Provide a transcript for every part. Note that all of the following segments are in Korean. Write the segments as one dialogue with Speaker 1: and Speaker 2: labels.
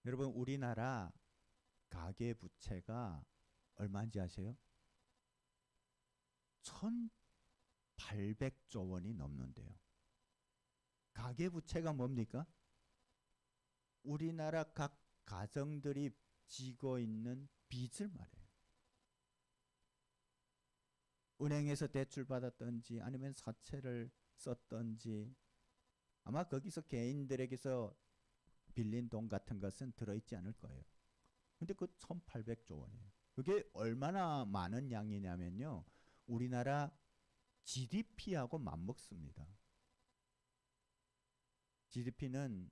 Speaker 1: 여러분, 우리나라 가계부채가 얼마인지 아세요? 1,800조 원이 넘는데요. 가계부채가 뭡니까? 우리나라 각 가정들이 지고 있는 빚을 말해요. 은행에서 대출받았던지 아니면 사채를 썼던지 아마 거기서 개인들에게서 빌린 돈 같은 것은 들어있지 않을 거예요. 근데 그 1,800조 원이에요. 그게 얼마나 많은 양이냐면요. 우리나라 GDP하고 맞먹습니다. GDP는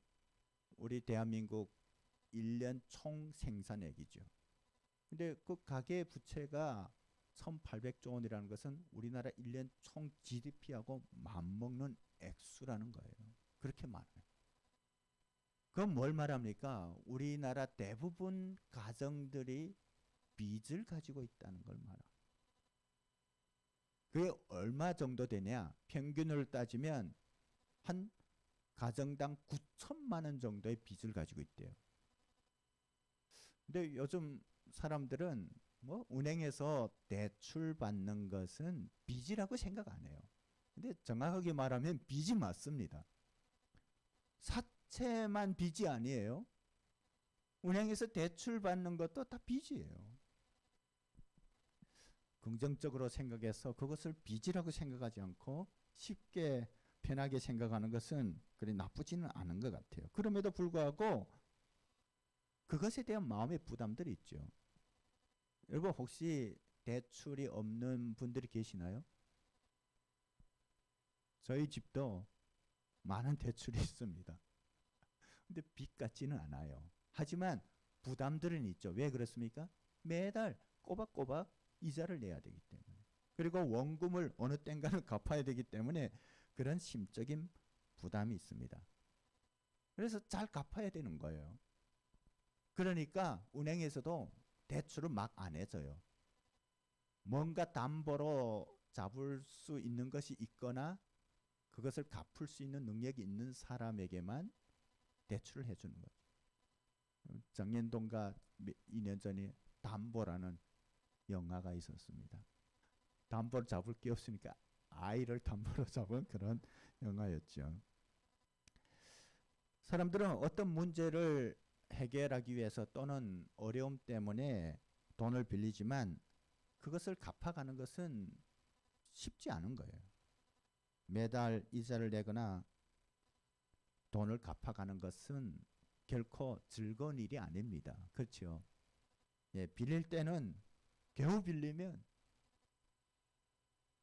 Speaker 1: 우리 대한민국 1년 총 생산액이죠. 근데 그 가계 부채가 1,800조 원이라는 것은 우리나라 1년 총 GDP하고 맞먹는 액수라는 거예요. 그렇게 많아요. 그건 뭘 말합니까? 우리나라 대부분 가정들이 빚을 가지고 있다는 걸 말합니다. 그게 얼마 정도 되냐? 평균을 따지면 한 가정당 9천만 원 정도의 빚을 가지고 있대요. 근데 요즘 사람들은 뭐 은행에서 대출 받는 것은 빚이라고 생각 안 해요. 근데 정확하게 말하면 빚이 맞습니다. 사채만 빚이 아니에요. 은행에서 대출 받는 것도 다 빚이에요. 긍정적으로 생각해서 그것을 빚이라고 생각하지 않고 쉽게 편하게 생각하는 것은 그리 나쁘지는 않은 것 같아요. 그럼에도 불구하고 그것에 대한 마음의 부담들이 있죠. 여러분 혹시 대출이 없는 분들이 계시나요? 저희 집도 많은 대출이 있습니다. 근데 빚 같지는 않아요. 하지만 부담들은 있죠. 왜 그렇습니까? 매달 꼬박꼬박 이자를 내야 되기 때문에. 그리고 원금을 어느 땐가는 갚아야 되기 때문에 그런 심적인 부담이 있습니다. 그래서 잘 갚아야 되는 거예요. 그러니까 은행에서도 대출을 막 안 해줘요. 뭔가 담보로 잡을 수 있는 것이 있거나 그것을 갚을 수 있는 능력이 있는 사람에게만 대출을 해주는 거죠. 정년동가 2년 전에 담보라는 영화가 있었습니다. 담보를 잡을 게 없으니까 아이를 담보로 잡은 그런 영화였죠. 사람들은 어떤 문제를 해결하기 위해서 또는 어려움 때문에 돈을 빌리지만 그것을 갚아가는 것은 쉽지 않은 거예요. 매달 이자를 내거나 돈을 갚아가는 것은 결코 즐거운 일이 아닙니다. 그렇죠? 예, 빌릴 때는 겨우 빌리면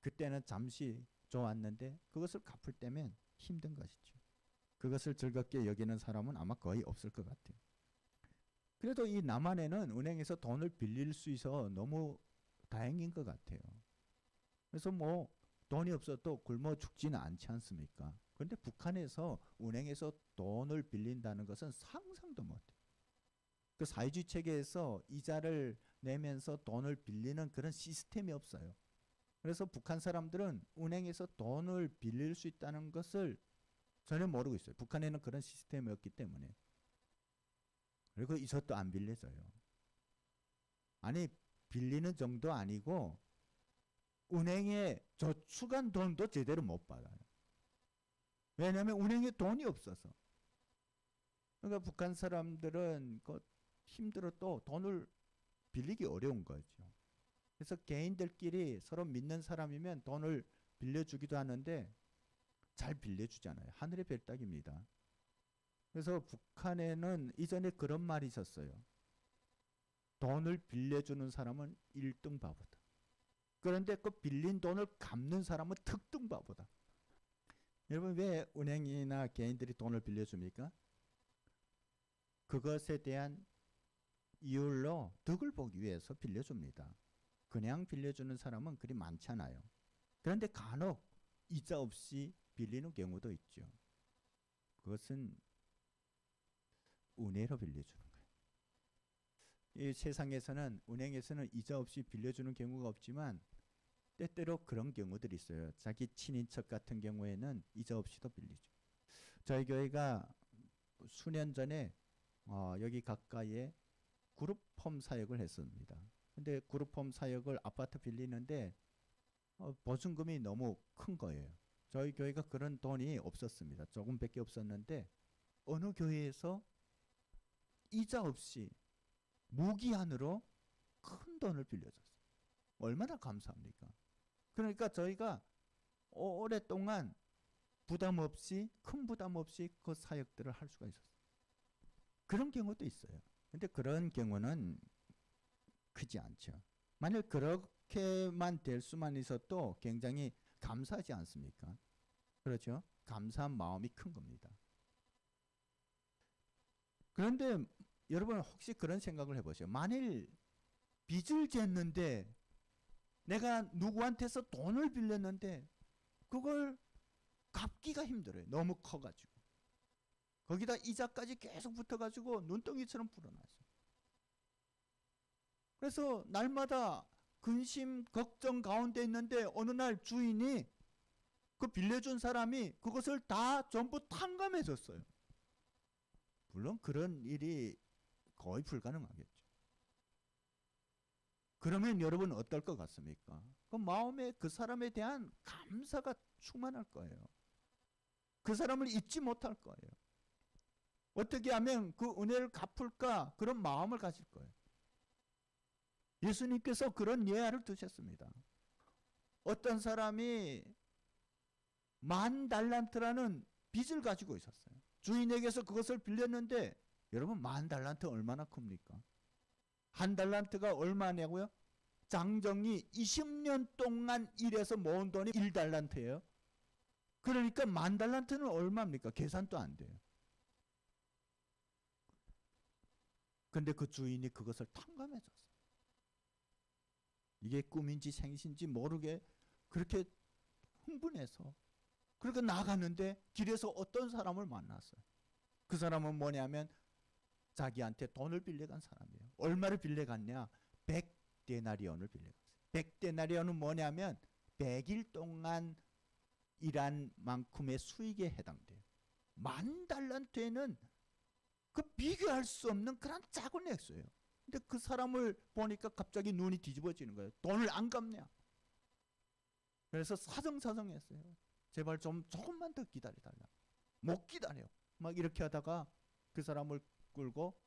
Speaker 1: 그때는 잠시 좋았는데 그것을 갚을 때면 힘든 것이죠. 그것을 즐겁게 여기는 사람은 아마 거의 없을 것 같아요. 그래도 이 남한에는 은행에서 돈을 빌릴 수 있어 너무 다행인 것 같아요. 그래서 뭐 돈이 없어도 굶어 죽지는 않지 않습니까? 그런데 북한에서 은행에서 돈을 빌린다는 것은 상상도 못해요. 그 사회주의 체계에서 이자를 내면서 돈을 빌리는 그런 시스템이 없어요. 그래서 북한 사람들은 은행에서 돈을 빌릴 수 있다는 것을 전혀 모르고 있어요. 북한에는 그런 시스템이 없기 때문에. 그리고 있어도 안 빌려줘요. 아니 빌리는 정도 아니고 은행에 저축한 돈도 제대로 못 받아요. 왜냐하면 은행에 돈이 없어서. 그러니까 북한 사람들은 그 힘들어도 돈을 빌리기 어려운 거죠. 그래서 개인들끼리 서로 믿는 사람이면 돈을 빌려주기도 하는데 잘 빌려주잖아요. 하늘의 별따기입니다. 그래서 북한에는 이전에 그런 말이 있었어요. 돈을 빌려주는 사람은 1등 바보다. 그런데 그 빌린 돈을 갚는 사람은 특등 바보다. 여러분 왜 은행이나 개인들이 돈을 빌려줍니까? 그것에 대한 이율로 덕을 보기 위해서 빌려줍니다. 그냥 빌려주는 사람은 그리 많잖아요. 그런데 간혹 이자 없이 빌리는 경우도 있죠. 그것은 은혜로 빌려주는 거예요. 이 세상에서는 은행에서는 이자 없이 빌려주는 경우가 없지만 때때로 그런 경우들이 있어요. 자기 친인척 같은 경우에는 이자 없이도 빌리죠. 저희 교회가 수년 전에 여기 가까이에 그룹홈 사역을 했습니다. 근데 그룹홈 사역을 아파트 빌리는데 보증금이 너무 큰 거예요. 저희 교회가 그런 돈이 없었습니다. 조금밖에 없었는데 어느 교회에서 이자 없이 무기한으로 큰 돈을 빌려줬어요. 얼마나 감사합니까? 그러니까 저희가 오랫동안 부담 없이, 큰 부담 없이 그 사역들을 할 수가 있었어요. 그런 경우도 있어요. 근데 그런 경우는 크지 않죠. 만약 그렇게만 될 수만 있어도 굉장히 감사하지 않습니까? 그렇죠? 감사한 마음이 큰 겁니다. 그런데 여러분 혹시 그런 생각을 해보세요. 만일 빚을 졌는데 내가 누구한테서 돈을 빌렸는데 그걸 갚기가 힘들어요. 너무 커가지고. 거기다 이자까지 계속 붙어가지고 눈덩이처럼 불어났어요. 그래서 날마다 근심, 걱정 가운데 있는데 어느 날 주인이 그 빌려준 사람이 그것을 다 전부 탕감해줬어요. 물론 그런 일이 거의 불가능하겠죠. 그러면 여러분 어떨 것 같습니까? 그 마음에 그 사람에 대한 감사가 충만할 거예요. 그 사람을 잊지 못할 거예요. 어떻게 하면 그 은혜를 갚을까 그런 마음을 가질 거예요. 예수님께서 그런 예화를 두셨습니다. 어떤 사람이 10,000달란트라는 빚을 가지고 있었어요. 주인에게서 그것을 빌렸는데 여러분 10,000달란트 얼마나 큽니까? 한 달란트가 얼마냐고요? 장정이 20년 동안 일해서 모은 돈이 1달란트예요. 그러니까 10,000달란트는 얼마입니까? 계산도 안 돼요. 근데 그 주인이 그것을 탕감해줬어요. 이게 꿈인지 생신지 모르게 그렇게 흥분해서 그러니까 나가는데 길에서 어떤 사람을 만났어요. 그 사람은 뭐냐면 자기한테 돈을 빌려간 사람이에요. 얼마를 빌려갔냐? 100데나리온을 빌려갔어요. 100데나리온은 뭐냐면 100일 동안 일한 만큼의 수익에 해당돼요. 10,000달란트에는 그 비교할 수 없는 그런 작은 액수예요. 근데 그 사람을 보니까 갑자기 눈이 뒤집어지는 거예요. 돈을 안 갚냐? 그래서 사정사정했어요. 제발 조금만 더 기다려달라. 못 기다려. 막 이렇게 하다가 그 사람을 끌고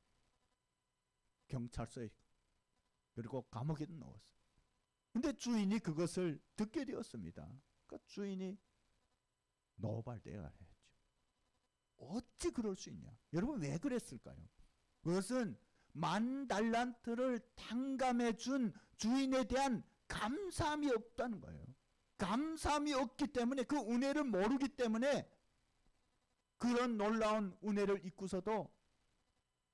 Speaker 1: 경찰서에 그리고 감옥에 넣었어요. 근데 주인이 그것을 듣게 되었습니다. 그러니까 주인이 노발대가 했죠. 어찌 그럴 수 있냐? 여러분 왜 그랬을까요? 그것은 10,000달란트를 탕감해 준 주인에 대한 감사함이 없다는 거예요. 감사함이 없기 때문에 그 은혜를 모르기 때문에 그런 놀라운 은혜를 잊고서도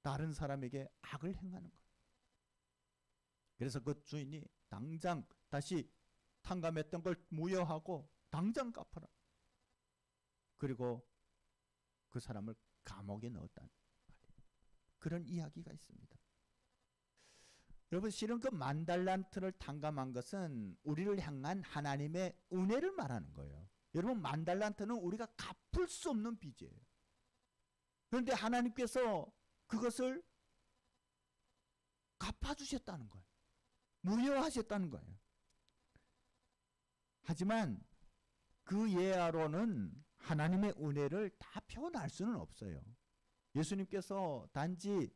Speaker 1: 다른 사람에게 악을 행하는 거예요. 그래서 그 주인이 당장 다시 탕감했던 걸 무효하고 당장 갚아라. 그리고 그 사람을 감옥에 넣었다는 말이에요. 그런 이야기가 있습니다. 여러분 실은 그 10,000달란트를 탕감한 것은 우리를 향한 하나님의 은혜를 말하는 거예요. 여러분 10,000달란트는 우리가 갚을 수 없는 빚이에요. 그런데 하나님께서 그것을 갚아주셨다는 거예요. 무효하셨다는 거예요. 하지만 그 예화로는 하나님의 은혜를 다 표현할 수는 없어요. 예수님께서 단지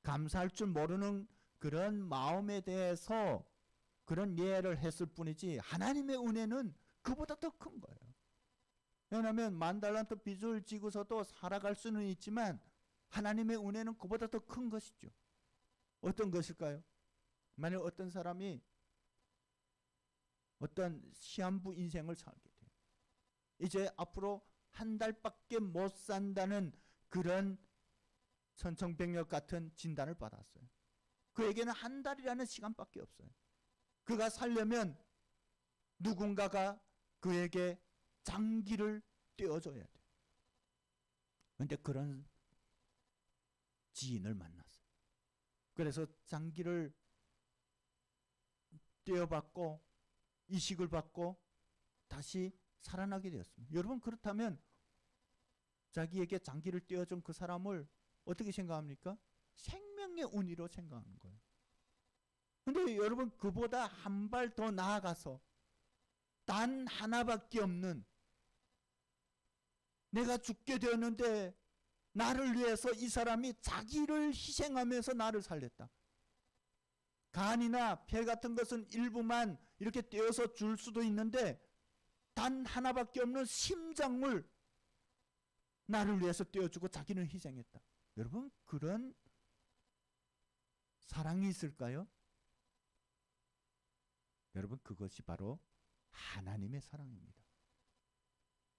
Speaker 1: 감사할 줄 모르는 그런 마음에 대해서 그런 예를 했을 뿐이지 하나님의 은혜는 그보다 더 큰 거예요. 왜냐하면 10,000달란트 빚을 지고서도 살아갈 수는 있지만 하나님의 은혜는 그보다 더 큰 것이죠. 어떤 것일까요? 만약 어떤 사람이 어떤 시한부 인생을 살게 돼요. 이제 앞으로 한 달밖에 못 산다는 그런 천청백력 같은 진단을 받았어요. 그에게는 한 달이라는 시간밖에 없어요. 그가 살려면 누군가가 그에게 장기를 떼어줘야 돼요. 그런데 그런 지인을 만났어요. 그래서 장기를 떼어받고 이식을 받고 다시 살아나게 되었습니다. 여러분 그렇다면 자기에게 장기를 떼어준 그 사람을 어떻게 생각합니까? 생명의 운이로 생각하는 거예요. 근데 여러분, 그보다 한 발 더 나아가서 단 하나밖에 없는, 내가 죽게 되었는데 나를 위해서 이 사람이 자기를 희생하면서 나를 살렸다. 간이나 폐 같은 것은 일부만 이렇게 떼어서 줄 수도 있는데 단 하나밖에 없는 심장을 나를 위해서 떼어주고 자기는 희생했다. 여러분, 그런 사랑이 있을까요? 여러분, 그것이 바로 하나님의 사랑입니다.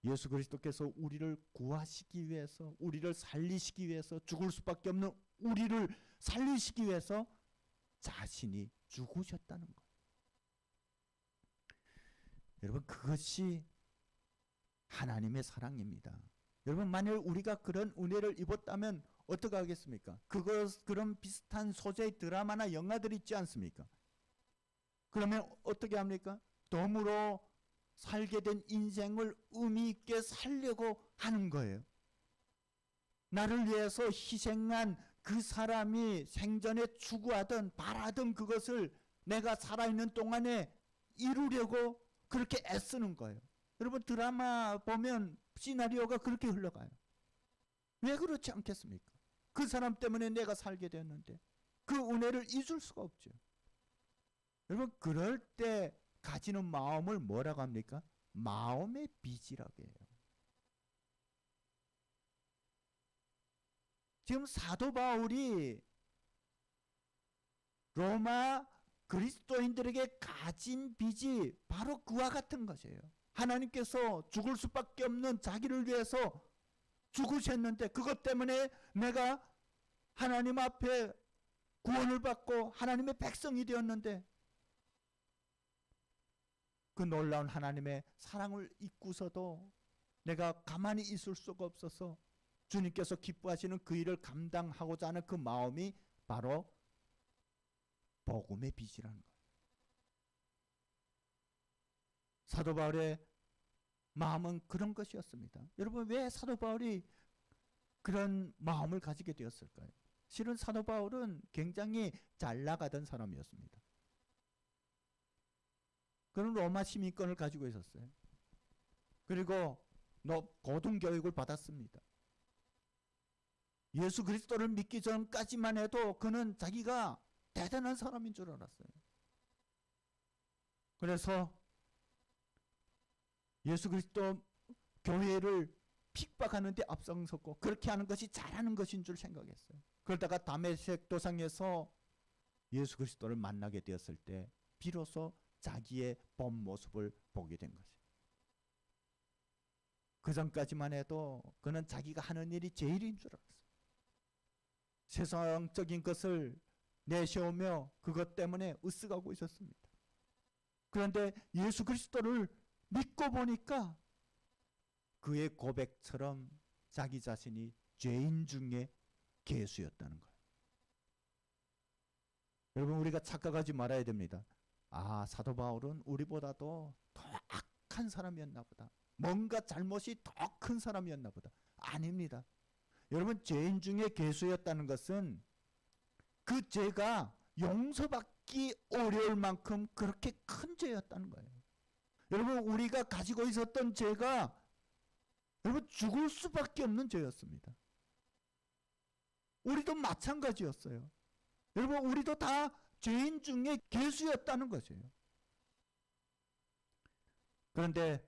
Speaker 1: 예수 그리스도께서 우리를 구하시기 위해서, 우리를 살리시기 위해서, 죽을 수밖에 없는 우리를 살리시기 위해서 자신이 죽으셨다는 것. 여러분, 그것이 하나님의 사랑입니다. 여러분, 만일 우리가 그런 은혜를 입었다면 어떻게 하겠습니까? 그런 비슷한 소재의 드라마나 영화들이 있지 않습니까? 그러면 어떻게 합니까? 덤으로 살게 된 인생을 의미 있게 살려고 하는 거예요. 나를 위해서 희생한 그 사람이 생전에 추구하던, 바라던 그것을 내가 살아있는 동안에 이루려고 그렇게 애쓰는 거예요. 여러분, 드라마 보면 시나리오가 그렇게 흘러가요. 왜 그렇지 않겠습니까? 그 사람 때문에 내가 살게 되었는데 그 은혜를 잊을 수가 없죠. 여러분, 그럴 때 가지는 마음을 뭐라고 합니까? 마음의 빚이라고 해요. 지금 사도 바울이 로마 그리스도인들에게 가진 빚이 바로 그와 같은 것이에요. 하나님께서 죽을 수밖에 없는 자기를 위해서 죽으셨는데 그것 때문에 내가 하나님 앞에 구원을 받고 하나님의 백성이 되었는데 그 놀라운 하나님의 사랑을 잊고서도 내가 가만히 있을 수가 없어서 주님께서 기뻐하시는 그 일을 감당하고자 하는 그 마음이 바로 복음의 빚이라는 거예요. 사도 바울의 마음은 그런 것이었습니다. 여러분, 왜 사도 바울이 그런 마음을 가지게 되었을까요? 실은 사도 바울은 굉장히 잘 나가던 사람이었습니다. 그는 로마 시민권을 가지고 있었어요. 그리고 고등교육을 받았습니다. 예수 그리스도를 믿기 전까지만 해도 그는 자기가 대단한 사람인 줄 알았어요. 그래서 예수 그리스도 교회를 핍박하는 데 앞장섰고 그렇게 하는 것이 잘하는 것인 줄 생각했어요. 그러다가 다메섹 도상에서 예수 그리스도를 만나게 되었을 때 비로소 자기의 본 모습을 보게 된 것이에요. 그 전까지만 해도 그는 자기가 하는 일이 제일인 줄 알았어요. 세상적인 것을 내세우며 그것 때문에 으쓱하고 있었습니다. 그런데 예수 그리스도를 믿고 보니까 그의 고백처럼 자기 자신이 죄인 중에 괴수였다는 거예요. 여러분, 우리가 착각하지 말아야 됩니다. 아, 사도 바울은 우리보다도 더 악한 사람이었나 보다. 뭔가 잘못이 더 큰 사람이었나 보다. 아닙니다. 여러분, 죄인 중에 괴수였다는 것은 그 죄가 용서받기 어려울 만큼 그렇게 큰 죄였다는 거예요. 여러분, 우리가 가지고 있었던 죄가 여러분 죽을 수밖에 없는 죄였습니다. 우리도 마찬가지였어요. 여러분, 우리도 다 죄인 중에 괴수였다는 것이에요. 그런데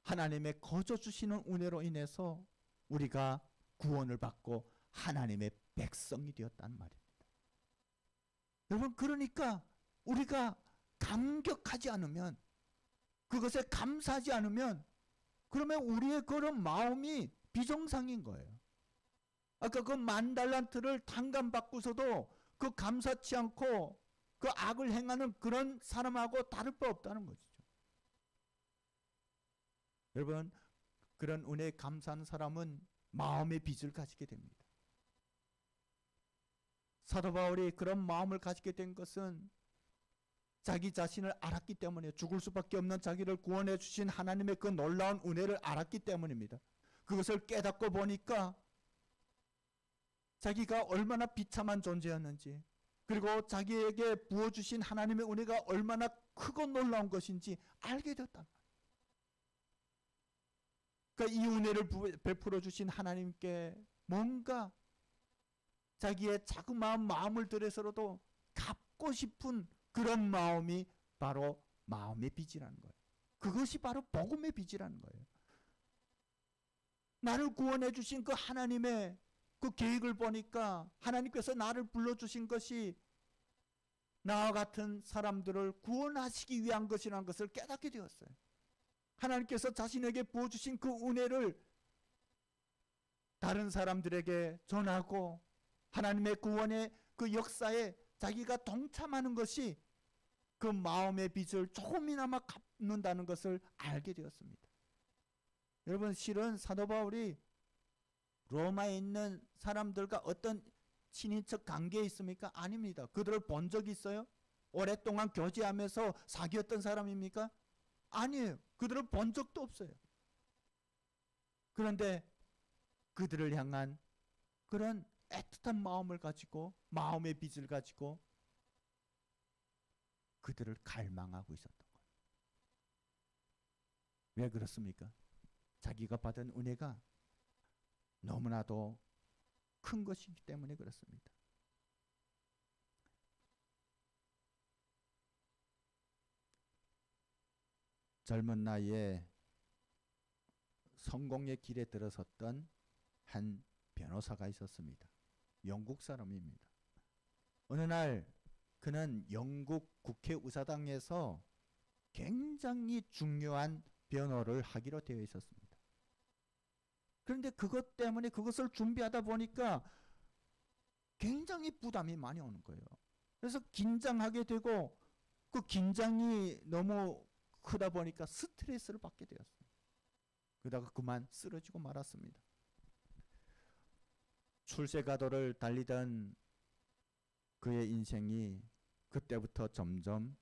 Speaker 1: 하나님의 거저 주시는 은혜로 인해서 우리가 구원을 받고 하나님의 백성이 되었단 말입니다. 여러분, 그러니까 우리가 감격하지 않으면, 그것에 감사하지 않으면, 그러면 우리의 그런 마음이 비정상인 거예요. 아까 그 10,000달란트를 탕감받고서도 그 감사치 않고 그 악을 행하는 그런 사람하고 다를 바 없다는 것이죠. 여러분, 그런 은혜에 감사하는 사람은 마음의 빚을 가지게 됩니다. 사도 바울이 그런 마음을 가지게 된 것은 자기 자신을 알았기 때문에, 죽을 수밖에 없는 자기를 구원해 주신 하나님의 그 놀라운 은혜를 알았기 때문입니다. 그것을 깨닫고 보니까 자기가 얼마나 비참한 존재였는지, 그리고 자기에게 부어주신 하나님의 은혜가 얼마나 크고 놀라운 것인지 알게 되었다. 그러니까 이 은혜를 베풀어 주신 하나님께 뭔가 자기의 자그마한 마음을 들여서라도 갚고 싶은 그런 마음이 바로 마음의 빚이라는 거예요. 그것이 바로 복음의 빚이라는 거예요. 나를 구원해 주신 그 하나님의 그 계획을 보니까 하나님께서 나를 불러주신 것이 나와 같은 사람들을 구원하시기 위한 것이라는 것을 깨닫게 되었어요. 하나님께서 자신에게 부어주신 그 은혜를 다른 사람들에게 전하고 하나님의 구원의 그 역사에 자기가 동참하는 것이 그 마음의 빚을 조금이나마 갚는다는 것을 알게 되었습니다. 여러분, 실은 사도 바울이 로마에 있는 사람들과 어떤 친인척 관계에 있습니까? 아닙니다. 그들을 본 적이 있어요? 오랫동안 교제하면서 사귀었던 사람입니까? 아니에요. 그들을 본 적도 없어요. 그런데 그들을 향한 그런 애틋한 마음을 가지고, 마음의 빚을 가지고 그들을 갈망하고 있었던 거예요. 왜 그렇습니까? 자기가 받은 은혜가 너무나도 큰 것이기 때문에 그렇습니다. 젊은 나이에 성공의 길에 들어섰던 한 변호사가 있었습니다. 영국 사람입니다. 어느 날 그는 영국 국회의사당에서 굉장히 중요한 변호를 하기로 되어 있었습니다. 그런데 그것 때문에 그것을 준비하다 보니까 굉장히 부담이 많이 오는 거예요. 그래서 긴장하게 되고 그 긴장이 너무 크다 보니까 스트레스를 받게 되었어요. 그러다가 그만 쓰러지고 말았습니다. 출세가도를 달리던 그의 인생이 그때부터 점점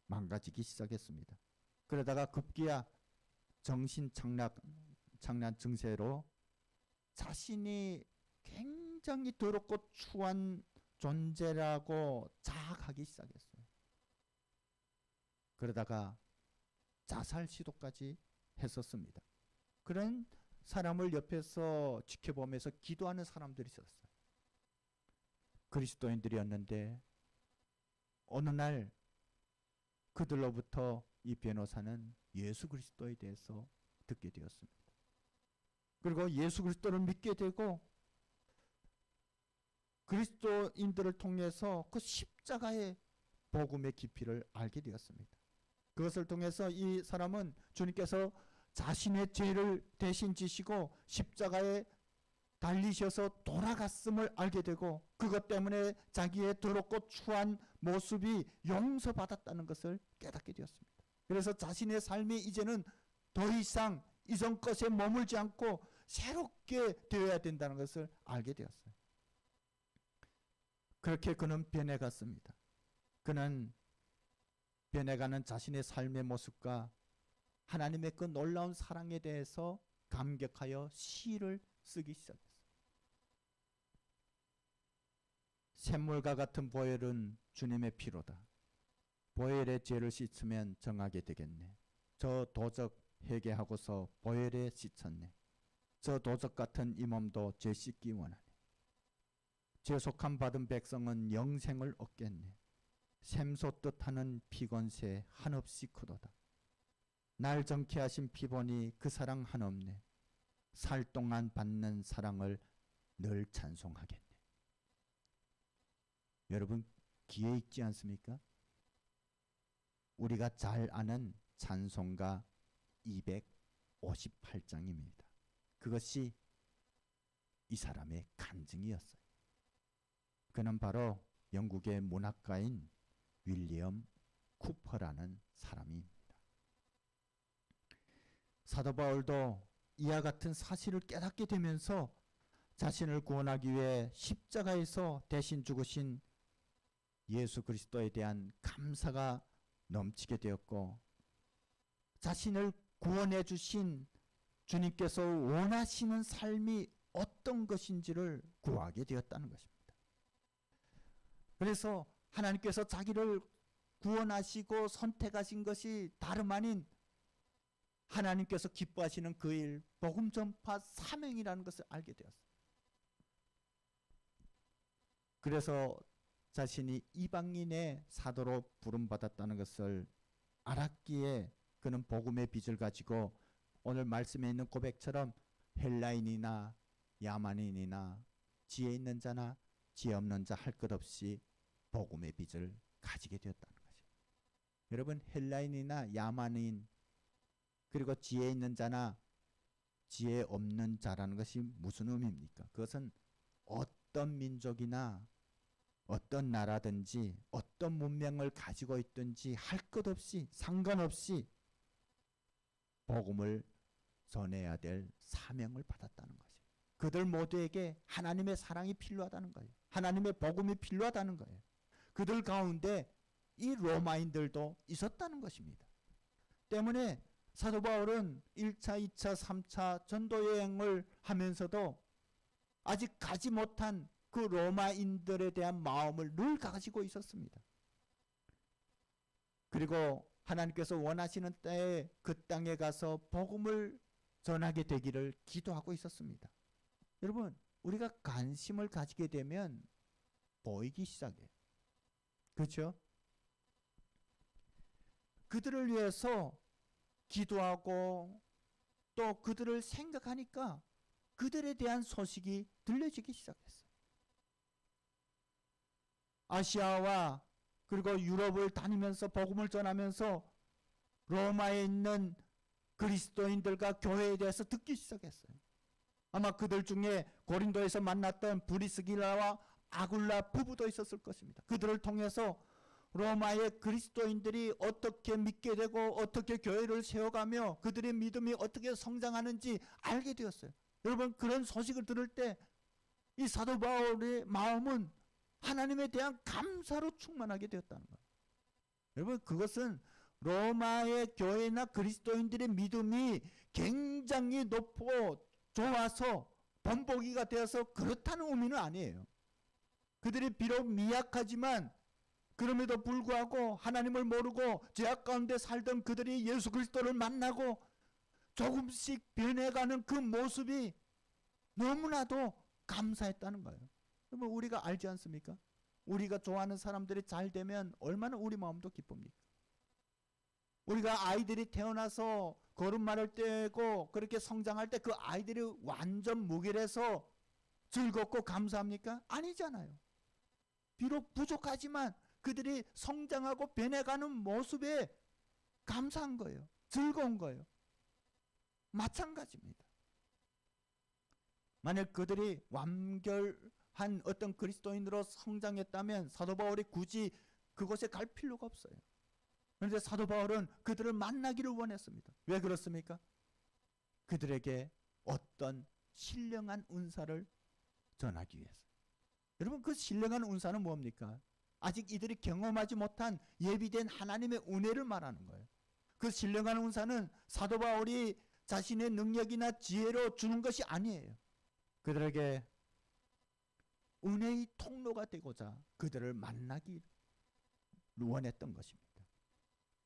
Speaker 1: 망가지기 시작했습니다. 그러다가 급기야 정신착란 증세로 자신이 굉장히 더럽고 추한 존재라고 자학하기 시작했어요. 그러다가 자살 시도까지 했었습니다. 그런 사람을 옆에서 지켜보면서 기도하는 사람들이 있었어요. 그리스도인들이었는데 어느 날 그들로부터 이 변호사는 예수 그리스도에 대해서 듣게 되었습니다. 그리고 예수 그리스도를 믿게 되고 그리스도인들을 통해서 그 십자가의 복음의 깊이를 알게 되었습니다. 그것을 통해서 이 사람은 주님께서 자신의 죄를 대신 지시고 십자가에 달리셔서 돌아갔음을 알게 되고 그것 때문에 자기의 더럽고 추한 모습이 용서받았다는 것을 깨닫게 되었습니다. 그래서 자신의 삶이 이제는 더 이상 이전 것에 머물지 않고 새롭게 되어야 된다는 것을 알게 되었어요. 그렇게 그는 변해갔습니다. 그는 변해가는 자신의 삶의 모습과 하나님의 그 놀라운 사랑에 대해서 감격하여 시를 쓰기 시작했어요. 샘물과 같은 보혈은 주님의 피로다. 보혈의 죄를 씻으면 정하게 되겠네. 저 도적 회개하고서 보혈에 씻었네. 저 도적 같은 이 몸도 죄 씻기 원하네. 죄속함 받은 백성은 영생을 얻겠네. 샘솟듯 하는 피건새 한없이 크도다. 날 정케 하신 피보니 그 사랑 한없네. 살 동안 받는 사랑을 늘 찬송하겠네. 여러분 귀에 익지 않습니까? 우리가 잘 아는 찬송가 258장입니다. 그것이 이 사람의 간증이었어요. 그는 바로 영국의 문학가인 윌리엄 쿠퍼라는 사람입니다. 사도 바울도 이와 같은 사실을 깨닫게 되면서 자신을 구원하기 위해 십자가에서 대신 죽으신 예수 그리스도에 대한 감사가 넘치게 되었고 자신을 구원해 주신 주님께서 원하시는 삶이 어떤 것인지를 구하게 되었다는 것입니다. 그래서 하나님께서 자기를 구원하시고 선택하신 것이 다름 아닌 하나님께서 기뻐하시는 그 일, 복음 전파 사명이라는 것을 알게 되었어요. 그래서 자신이 이방인의 사도로 부름받았다는 것을 알았기에 그는 복음의 빚을 가지고 오늘 말씀에 있는 고백처럼 헬라인이나 야만인이나 지혜 있는 자나 지혜 없는 자 할 것 없이 복음의 빚을 가지게 되었다는 거죠. 여러분, 헬라인이나 야만인 그리고 지혜 있는 자나 지혜 없는 자라는 것이 무슨 의미입니까? 그것은 어떤 민족이나 어떤 나라든지 어떤 문명을 가지고 있든지 할 것 없이 상관없이 복음을 전해야 될 사명을 받았다는 거죠. 그들 모두에게 하나님의 사랑이 필요하다는 거예요. 하나님의 복음이 필요하다는 거예요. 그들 가운데 이 로마인들도 있었다는 것입니다. 때문에 사도 바울은 1차, 2차, 3차 전도 여행을 하면서도 아직 가지 못한 그 로마인들에 대한 마음을 늘 가지고 있었습니다. 그리고 하나님께서 원하시는 때에 그 땅에 가서 복음을 전하게 되기를 기도하고 있었습니다. 여러분, 우리가 관심을 가지게 되면 보이기 시작해요. 그렇죠? 그들을 위해서 기도하고 또 그들을 생각하니까 그들에 대한 소식이 들려지기 시작했어요. 아시아와 그리고 유럽을 다니면서 복음을 전하면서 로마에 있는 그리스도인들과 교회에 대해서 듣기 시작했어요. 아마 그들 중에 고린도에서 만났던 브리스길라와 아굴라 부부도 있었을 것입니다. 그들을 통해서 로마의 그리스도인들이 어떻게 믿게 되고 어떻게 교회를 세워가며 그들의 믿음이 어떻게 성장하는지 알게 되었어요. 여러분, 그런 소식을 들을 때 이 사도 바울의 마음은 하나님에 대한 감사로 충만하게 되었다는 거예요. 여러분, 그것은 로마의 교회나 그리스도인들의 믿음이 굉장히 높고 좋아서 본보기가 되어서 그렇다는 의미는 아니에요. 그들이 비록 미약하지만 그럼에도 불구하고 하나님을 모르고 죄악 가운데 살던 그들이 예수 그리스도를 만나고 조금씩 변해가는 그 모습이 너무나도 감사했다는 거예요. 여러분, 우리가 알지 않습니까? 우리가 좋아하는 사람들이 잘 되면 얼마나 우리 마음도 기쁩니까? 우리가 아이들이 태어나서 걸음마를 떼고 그렇게 성장할 때 그 아이들이 완전 무결해서 즐겁고 감사합니까? 아니잖아요. 비록 부족하지만 그들이 성장하고 변해가는 모습에 감사한 거예요. 즐거운 거예요. 마찬가지입니다. 만약 그들이 완결한 어떤 그리스도인으로 성장했다면 사도 바울이 굳이 그곳에 갈 필요가 없어요. 그런데 사도 바울은 그들을 만나기를 원했습니다. 왜 그렇습니까? 그들에게 어떤 신령한 은사를 전하기 위해서. 여러분, 그 신령한 은사는 뭡니까? 아직 이들이 경험하지 못한 예비된 하나님의 은혜를 말하는 거예요. 그 신령한 은사는 사도 바울이 자신의 능력이나 지혜로 주는 것이 아니에요. 그들에게 은혜의 통로가 되고자 그들을 만나기 원했던 것입니다.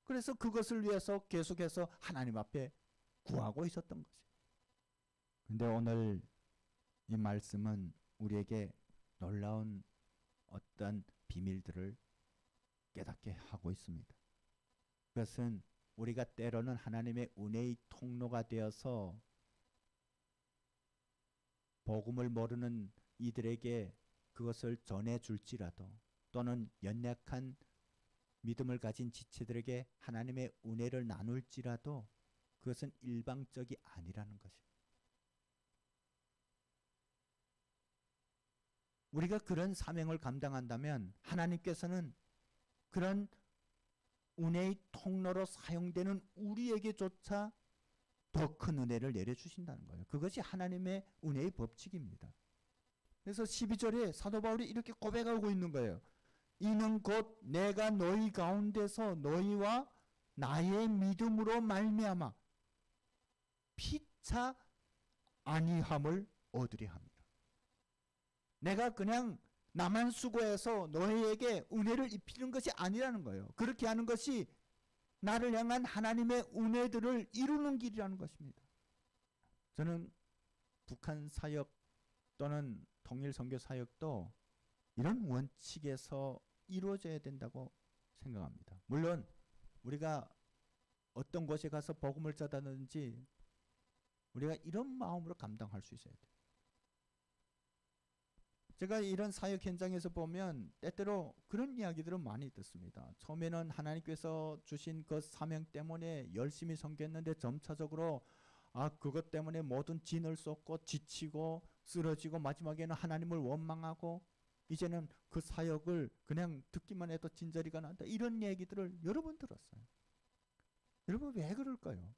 Speaker 1: 그래서 그것을 위해서 계속해서 하나님 앞에 구하고 있었던 거죠. 근데 오늘 이 말씀은 우리에게 놀라운 어떤 비밀들을 깨닫게 하고 있습니다. 그것은 우리가 때로는 하나님의 은혜의 통로가 되어서 복음을 모르는 이들에게 그것을 전해줄지라도 또는 연약한 믿음을 가진 지체들에게 하나님의 은혜를 나눌지라도 그것은 일방적이 아니라는 것입니다. 우리가 그런 사명을 감당한다면 하나님께서는 그런 은혜의 통로로 사용되는 우리에게조차 더 큰 은혜를 내려주신다는 거예요. 그것이 하나님의 은혜의 법칙입니다. 그래서 12절에 사도 바울이 이렇게 고백하고 있는 거예요. 이는 곧 내가 너희 가운데서 너희와 나의 믿음으로 말미암아 피차 아니함을 얻으려 합니다. 내가 그냥 나만 수고해서 너희에게 은혜를 입히는 것이 아니라는 거예요. 그렇게 하는 것이 나를 향한 하나님의 은혜들을 이루는 길이라는 것입니다. 저는 북한 사역 또는 통일 선교 사역도 이런 원칙에서 이루어져야 된다고 생각합니다. 물론 우리가 어떤 곳에 가서 복음을 전하든지 우리가 이런 마음으로 감당할 수 있어야 돼요. 제가 이런 사역 현장에서 보면 때때로 그런 이야기들을 많이 듣습니다. 처음에는 하나님께서 주신 그 사명 때문에 열심히 섬겼는데 점차적으로 그것 때문에 모든 진을 쏟고 지치고 쓰러지고 마지막에는 하나님을 원망하고 이제는 그 사역을 그냥 듣기만 해도 진저리가 난다. 이런 얘기들을 여러 번 들었어요. 여러분 왜 그럴까요?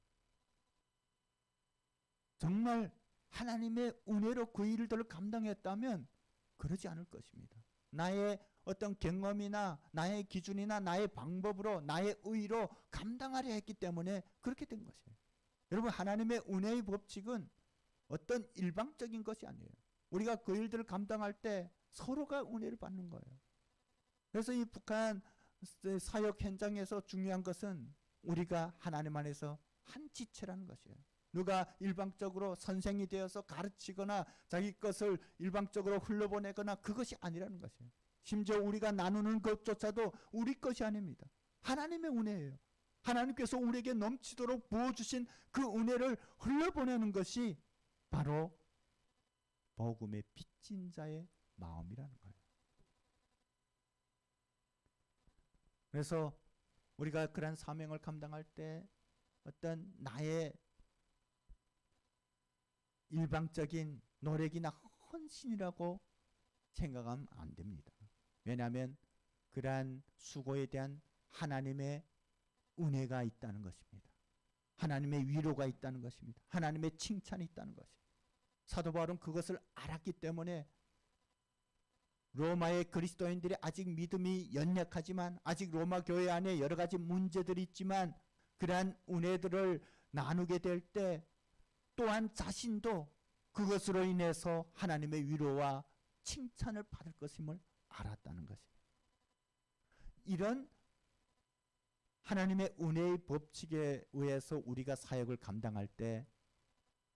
Speaker 1: 정말 하나님의 은혜로 그 일들을 감당했다면 그러지 않을 것입니다. 나의 어떤 경험이나 나의 기준이나 나의 방법으로 나의 의로 감당하려 했기 때문에 그렇게 된 것이에요. 여러분 하나님의 은혜의 법칙은 어떤 일방적인 것이 아니에요. 우리가 그 일들을 감당할 때 서로가 은혜를 받는 거예요. 그래서 이 북한 사역 현장에서 중요한 것은 우리가 하나님 안에서 한 지체라는 것이에요. 누가 일방적으로 선생이 되어서 가르치거나 자기 것을 일방적으로 흘러보내거나 그것이 아니라는 것이에요. 심지어 우리가 나누는 것조차도 우리 것이 아닙니다. 하나님의 은혜예요. 하나님께서 우리에게 넘치도록 부어주신 그 은혜를 흘려보내는 것이 바로 복음의 빚진 자의 마음이라는 거예요. 그래서 우리가 그런 사명을 감당할 때 어떤 나의 일방적인 노력이나 헌신이라고 생각하면 안 됩니다. 왜냐하면 그러한 수고에 대한 하나님의 은혜가 있다는 것입니다. 하나님의 위로가 있다는 것입니다. 하나님의 칭찬이 있다는 것입니다. 사도 바울은 그것을 알았기 때문에 로마의 그리스도인들이 아직 믿음이 연약하지만 아직 로마 교회 안에 여러 가지 문제들이 있지만 그러한 은혜들을 나누게 될 때 또한 자신도 그것으로 인해서 하나님의 위로와 칭찬을 받을 것임을 알았다는 것입니다. 이런 하나님의 은혜의 법칙에 의해서 우리가 사역을 감당할 때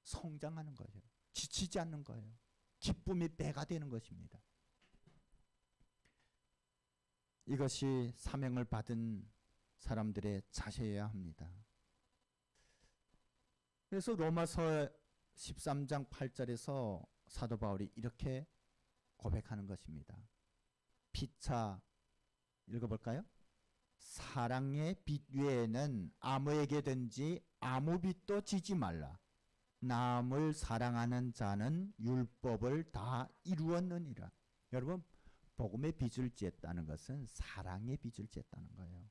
Speaker 1: 성장하는 거예요. 지치지 않는 거예요. 기쁨이 배가 되는 것입니다. 이것이 사명을 받은 사람들의 자세여야 합니다. 그래서 로마서 13장 8절에서 사도 바울이 이렇게 고백하는 것입니다. 피차 읽어볼까요? 사랑의 빚 외에는 아무에게든지 아무 빚도 지지 말라. 남을 사랑하는 자는 율법을 다 이루었느니라. 여러분 복음의 빚을 지었다는 것은 사랑의 빚을 지었다는 거예요.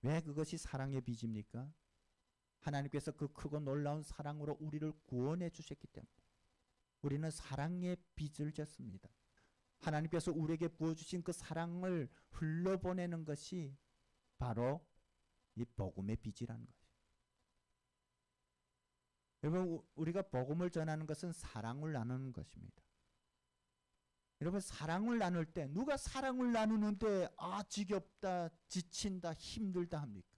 Speaker 1: 왜 그것이 사랑의 빚입니까? 하나님께서 그 크고 놀라운 사랑으로 우리를 구원해 주셨기 때문에 우리는 사랑의 빚을 졌습니다. 하나님께서 우리에게 부어주신 그 사랑을 흘러보내는 것이 바로 이 복음의 빚이라는 것이에요. 여러분 우리가 복음을 전하는 것은 사랑을 나누는 것입니다. 여러분 사랑을 나눌 때 누가 사랑을 나누는데 지겹다, 지친다, 힘들다 합니까?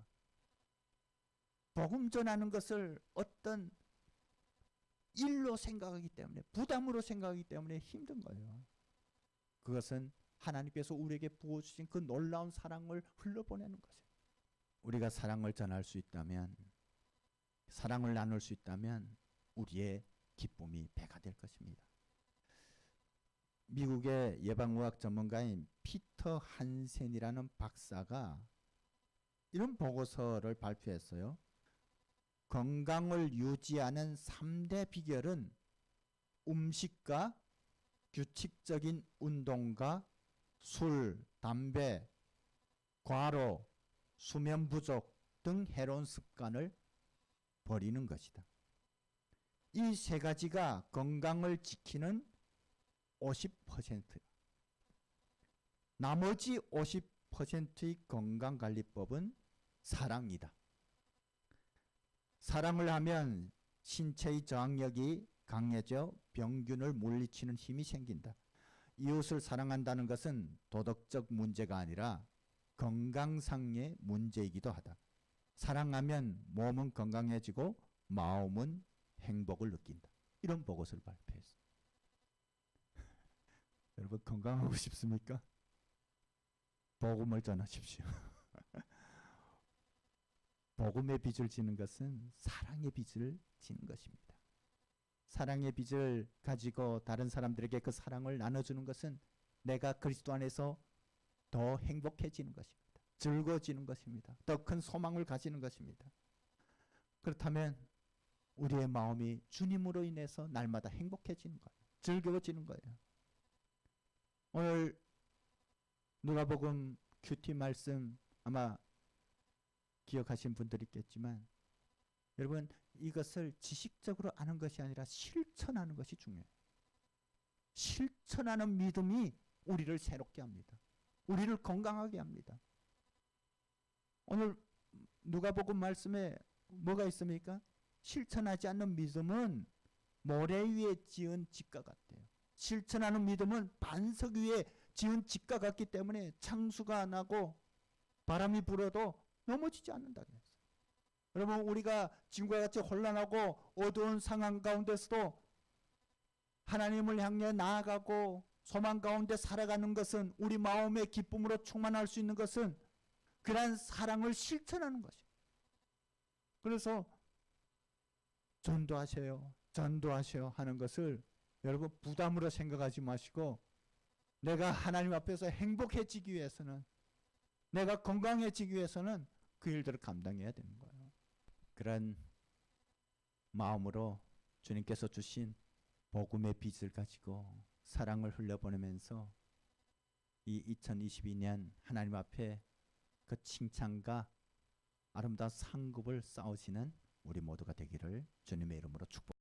Speaker 1: 복음 전하는 것을 어떤 일로 생각하기 때문에 부담으로 생각하기 때문에 힘든 거예요. 그것은 하나님께서 우리에게 부어주신 그 놀라운 사랑을 흘려보내는 것이에요. 우리가 사랑을 전할 수 있다면 사랑을 나눌 수 있다면 우리의 기쁨이 배가 될 것입니다. 미국의 예방의학 전문가인 피터 한센이라는 박사가 이런 보고서를 발표했어요. 건강을 유지하는 3대 비결은 음식과 규칙적인 운동과 술, 담배, 과로, 수면 부족 등 해로운 습관을 버리는 것이다. 이 세 가지가 건강을 지키는 50%. 나머지 50%의 건강관리법은 사랑이다. 사랑을 하면 신체의 저항력이 강해져 병균을 물리치는 힘이 생긴다. 이웃을 사랑한다는 것은 도덕적 문제가 아니라 건강상의 문제이기도 하다. 사랑하면 몸은 건강해지고 마음은 행복을 느낀다. 이런 보고서를 발표했어요. 여러분 건강하고 싶습니까? 복음을 전하십시오. 복음의 빚을 지는 것은 사랑의 빚을 지는 것입니다. 사랑의 빚을 가지고 다른 사람들에게 그 사랑을 나눠주는 것은 내가 그리스도 안에서 더 행복해지는 것입니다. 즐거워지는 것입니다. 더 큰 소망을 가지는 것입니다. 그렇다면 우리의 마음이 주님으로 인해서 날마다 행복해지는 거예요. 즐거워지는 거예요. 오늘 누가복음 큐티 말씀 아마 기억하신 분들이 있겠지만 여러분 이것을 지식적으로 아는 것이 아니라 실천하는 것이 중요해요. 실천하는 믿음이 우리를 새롭게 합니다. 우리를 건강하게 합니다. 오늘 누가복음 말씀에 뭐가 있습니까? 실천하지 않는 믿음은 모래 위에 지은 집과 같아요. 실천하는 믿음은 반석 위에 지은 집과 같기 때문에 창수가 안 하고 바람이 불어도 넘어지지 않는다 그랬어요. 여러분 우리가 지금과 같이 혼란하고 어두운 상황 가운데서도 하나님을 향해 나아가고 소망 가운데 살아가는 것은 우리 마음의 기쁨으로 충만할 수 있는 것은 그러한 사랑을 실천하는 것이에요. 그래서 전도하세요. 전도하세요 하는 것을 여러분 부담으로 생각하지 마시고 내가 하나님 앞에서 행복해지기 위해서는 내가 건강해지기 위해서는 그 일들을 감당해야 되는 거예요. 그런 마음으로 주님께서 주신 복음의 빚을 가지고 사랑을 흘려보내면서 이 2022년 하나님 앞에 그 칭찬과 아름다운 상급을 쌓으시는 우리 모두가 되기를 주님의 이름으로 축복합니다.